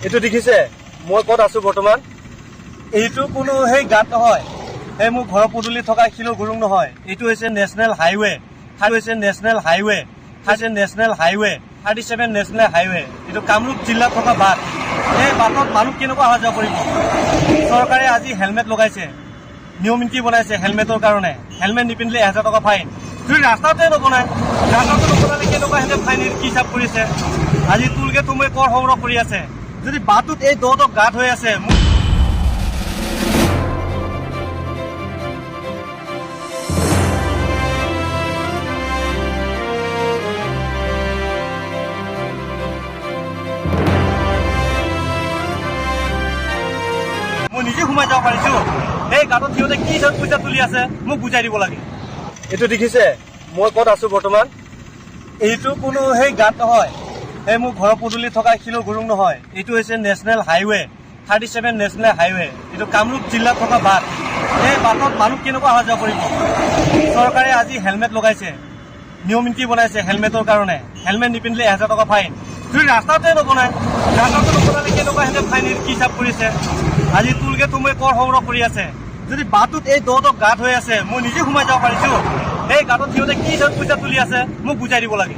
এইটো দেখিছে মই ক'ত আছো বৰ্তমান। এইটো কোনো সেই গাঁত নহয়, এই মোৰ ঘৰৰ পদূলি থকা শিলৰ গুৰুং নহয়। এইটো হৈছে national highway, national highway 37 national highway. এইটো কামৰূপ জিলাত থকা বাট। এই বাটত মানুহ কেনেকুৱা অহা যোৱা কৰিব। চৰকাৰে আজি হেলমেট লগাইছে, নিয়ম নীতি বনাইছে হেলমেটৰ কাৰণে। হেলমেট নিপিন্ধিলে 1000 টকা ফাইন। যদি ৰাস্তাতে নবনালে কেনেকুৱা সিহঁতে ফাইন কি হিচাপ কৰিছে। আজি তোলকে তুমি কৰ সংগ্ৰহ কৰি আছে, যদি বাটত এই দ গাঁত হৈ আছে। মই নিজে সোমাই যাব পাৰিছো। এই গাঁতত সিহঁতে কি হিচাপ পইচা তুলি আছে মোক বুজাই দিব লাগে। এইটো দেখিছে মই ক'ত আছো বৰ্তমান। এইটো কোনো সেই গাঁত নহয়, এই মোৰ ঘৰৰ পদূলি থকা শিলৰ গুৰুং নহয়। এইটো হৈছে নেশ্যনেল হাইৱে 37 নেশ্যনেল হাইৱে। এইটো কামৰূপ জিলাত থকা বাট। এই বাটত মানুহ কেনেকুৱা অহা যোৱা কৰিব। চৰকাৰে আজি হেলমেট লগাইছে, নিয়ম নীতি বনাইছে হেলমেটৰ কাৰণে। হেলমেট নিপিন্ধিলে 1000 টকা ফাইন। যদি ৰাস্তাতে নবনালে কেনেকুৱা সিহঁতে ফাইন কি হিচাপ কৰিছে। আজি তোলকে তুমি কৰ সংগ্ৰহ কৰি আছে, যদি বাটত এই দ গাঁত হৈ আছে। মই নিজে সোমাই যাব পাৰিছো। এই গাঁতত সিহঁতে কি হিচাপ পইচা তুলি আছে মোক বুজাই দিব লাগে।